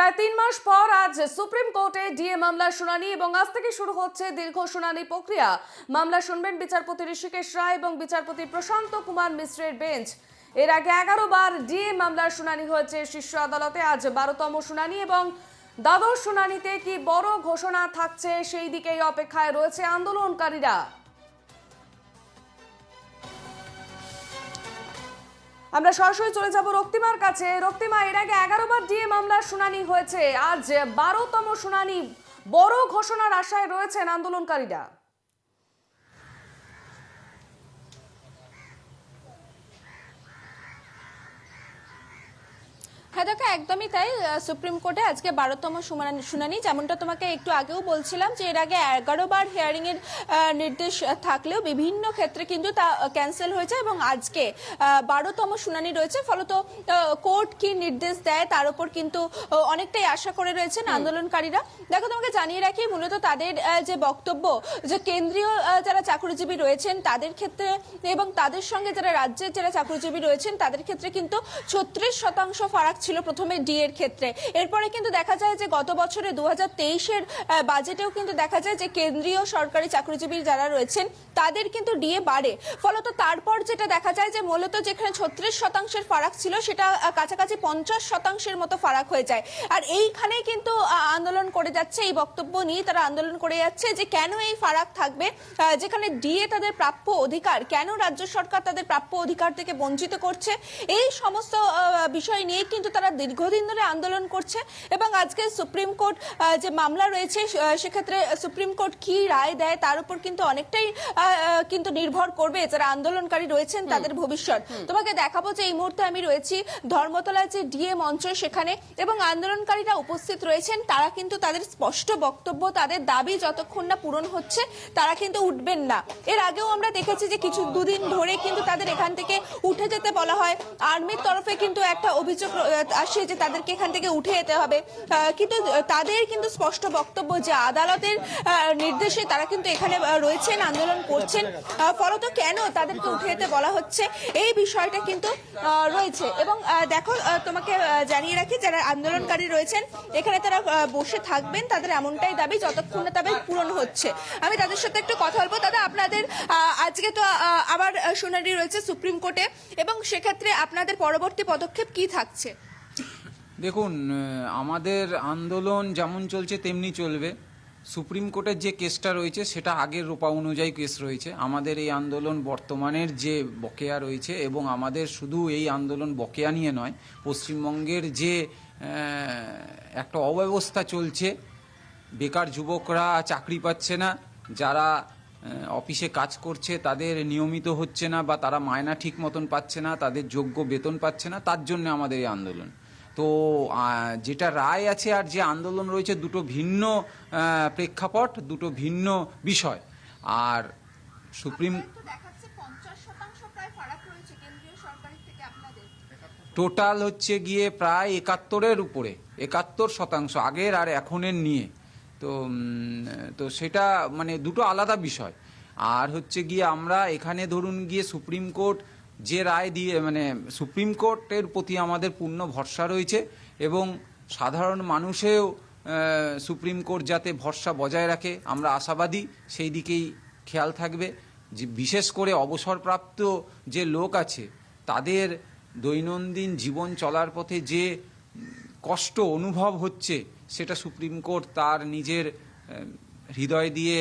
প্রায় 3 মাস পর আজ সুপ্রিম কোর্টে ডিএ মামলার শুনানি এবং আজ থেকে শুরু হচ্ছে দীর্ঘ শুনানি প্রক্রিয়া। মামলা শুনবেন বিচারপতি ঋষিকেশ রায় এবং বিচারপতি প্রশান্ত কুমার মিশ্রের বেঞ্চ। এর আগে 11 বার ডিএ মামলার শুনানি হয়েছে শীর্ষ আদালতে। আজ 12তম শুনানি এবং দ্বাদশ শুনানিতে কি বড় ঘোষণা থাকছে সেই দিকেই অপেক্ষায় রয়েছে আন্দোলনকারীরা। আমরা সরাসরি চলে যাব রক্তিমার কাছে। রক্তিমা, এর আগে 11 বার ডিএ মামলার শুনানি হয়েছে, আজ 12তম শুনানি, বড় ঘোষণার আশায় রয়েছেন আন্দোলনকারীরা। হ্যাঁ দেখো, একদমই তাই। সুপ্রিম কোর্টে আজকে 12তম শুনানি, যেমনটা তোমাকে একটু আগেও বলছিলাম যে এর আগে 11 বার হিয়ারিং এর নির্দেশ থাকলেও বিভিন্ন ক্ষেত্রে কিন্তু তা ক্যান্সেল হয়েছে এবং আজকে 12তম শুনানি রয়েছে। ফলত কোর্ট কি নির্দেশ দেয় তার উপর কিন্তু অনেকটাই আশা করে রয়েছেন আন্দোলনকারীরা। দেখো, তোমাকে জানিয়ে রাখি, মূলত তাদের যে বক্তব্য, যে কেন্দ্রীয় যারা চাকরিজীবী রয়েছেন তাদের ক্ষেত্রে এবং তাদের সঙ্গে যারা রাজ্যের যারা চাকরিজীবী রয়েছেন তাদের ক্ষেত্রে কিন্তু 36% ফারাক ছিল প্রথমে ডি এর ক্ষেত্রে। এরপরে কিন্তু দেখা যায় যে গত বছরে 2023-এর বাজেটেও কিন্তু দেখা যায় যে কেন্দ্রীয় সরকারি চাকরিজীবী যারা রয়েছেন তাদের কিন্তু ডিএ বাড়ে। ফলত তারপর যেটা দেখা যায় যে মূলত যেখানে 36% ফারাক ছিল সেটা কাছাকাছি 50% মতো ফারাক হয়ে যায়। আর এইখানে কিন্তু আন্দোলন করে যাচ্ছে, এই বক্তব্য নিয়ে তারা আন্দোলন করে যাচ্ছে যে কেন এই ফারাক থাকবে, যেখানে ডিএ তাদের প্রাপ্য অধিকার, কেন রাজ্য সরকার তাদের প্রাপ্য অধিকার থেকে বঞ্চিত করছে। এই সমস্ত বিষয় নিয়ে কিন্তু তারা দীর্ঘদিন ধরে আন্দোলন করছে এবং আজকে সুপ্রিম কোর্ট যে মামলা রয়েছে সেক্ষেত্রে সুপ্রিম কোর্ট কি রায় দেয় তার উপর কিন্তু অনেকটাই কিন্তু নির্ভর করবে যারা আন্দোলনকারী রয়েছেন তাদের ভবিষ্যৎ। তোমাকে দেখাবো যে এই মুহূর্তে আমি রয়েছি ধর্মতলায় যে ডিএ মঞ্চ সেখানে, এবং আন্দোলনকারীরা উপস্থিত রয়েছেন। তারা কিন্তু তাদের স্পষ্ট বক্তব্য, তাদের দাবি যতক্ষণ না পূরণ হচ্ছে তারা কিন্তু উঠবেন না। এর আগেও আমরা দেখেছি যে কিছু দুদিন ধরে কিন্তু তাদের এখান থেকে উঠে যেতে বলা হয়। আর্মির তরফে কিন্তু একটা অভিযোগ আসে যে তাদেরকে এখান থেকে উঠে যেতে হবে, কিন্তু তাদের কিন্তু স্পষ্ট বক্তব্য যে আদালতের নির্দেশে তারা কিন্তু এখানে রয়েছেন, আন্দোলন করছেন। ফলত কেন তাদেরকে উঠে যেতে বলা হচ্ছে এই বিষয়টা কিন্তু রয়েছে। এবং দেখো, তোমাকে জানিয়ে রাখি যারা আন্দোলনকারী রয়েছেন এখানে তারা বসে থাকবেন, তাদের এমনটাই দাবি যতক্ষণ না তাদের পূরণ হচ্ছে। আমি তাদের সাথে একটু কথা বলবো। দাদা, আপনাদের আজকে তো আবার শুনানি রয়েছে সুপ্রিম কোর্টে, এবং সেক্ষেত্রে আপনাদের পরবর্তী পদক্ষেপ কি থাকছে? দেখুন, আমাদের আন্দোলন যেমন চলছে তেমনি চলবে। সুপ্রিম কোর্টের যে কেসটা রয়েছে সেটা আগের রূপা অনুযায়ী কেস রয়েছে। আমাদের এই আন্দোলন বর্তমানের যে বকেয়া রয়েছে, এবং আমাদের শুধু এই আন্দোলন বকেয়া নিয়ে নয়, পশ্চিমবঙ্গের যে একটা অব্যবস্থা চলছে, বেকার যুবকরা চাকরি পাচ্ছে না, যারা অফিসে কাজ করছে তাদের নিয়মিত হচ্ছে না বা তারা মায়না ঠিক মতন পাচ্ছে না, তাদের যোগ্য বেতন পাচ্ছে না, তার জন্য আমাদের এই আন্দোলন। তো যেটা রায় আছে আর যে আন্দোলন রয়েছে দুটো ভিন্ন প্রেক্ষাপট, দুটো ভিন্ন বিষয়। আর সুপ্রিম টোটাল হচ্ছে গিয়ে প্রায় 71-এর উপরে, 71% আগের আর এখনের নিয়ে। তো সেটা মানে দুটো আলাদা বিষয়। আর হচ্ছে গিয়ে আমরা এখানে ধরুন গিয়ে সুপ্রিম কোর্ট যে রায় দিয়ে, মানে সুপ্রিম কোর্টের প্রতি আমাদের পূর্ণ ভরসা রয়েছে, এবং সাধারণ মানুষেও সুপ্রিম কোর্ট যাতে ভরসা বজায় রাখে আমরা আশাবাদী, সেই দিকেই খেয়াল থাকবে। যে বিশেষ করে অবসরপ্রাপ্ত যে লোক আছে তাদের দৈনন্দিন জীবন চলার পথে যে কষ্ট অনুভব হচ্ছে সেটা সুপ্রিম কোর্ট তার নিজের হৃদয় দিয়ে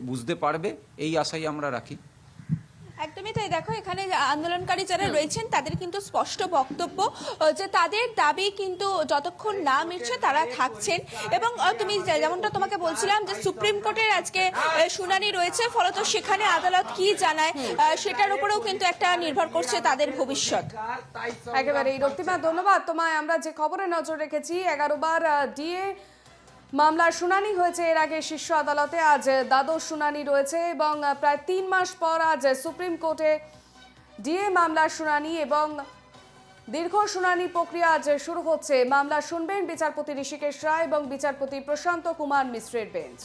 বুঝতে পারবে, এই আশাই আমরা রাখি। একদমই তাই। দেখো, এখানে আন্দোলনকারী যারা রয়েছেন তাদের কিন্তু স্পষ্ট বক্তব্য যে তাদের দাবি কিন্তু যতক্ষণ না মিটছে তারা থাকছেন। এবং তুমি যেমনটা তোমাকে বলছিলাম যে সুপ্রিম কোর্টের আজকে শুনানি রয়েছে, ফলত সেখানে আদালত কি জানায় সেটার উপরেও কিন্তু একটা নির্ভর করছে তাদের ভবিষ্যৎ। একেবারে রক্তিমা, ধন্যবাদ তোমায়। আমরা যে খবরে নজর রেখেছি, 11 বার ডিএ মামলার শুনানি হয়েছে এর আগে শীর্ষ আদালতে, আজ দ্বাদশ শুনানি রয়েছে এবং প্রায় 3 মাস পর আজ সুপ্রিম কোর্টে ডিএ মামলার শুনানি এবং দীর্ঘ শুনানি প্রক্রিয়া আজ শুরু হচ্ছে। মামলা শুনবেন বিচারপতি ঋষিকেশ রায় এবং বিচারপতি প্রশান্ত কুমার মিশ্রের বেঞ্চ।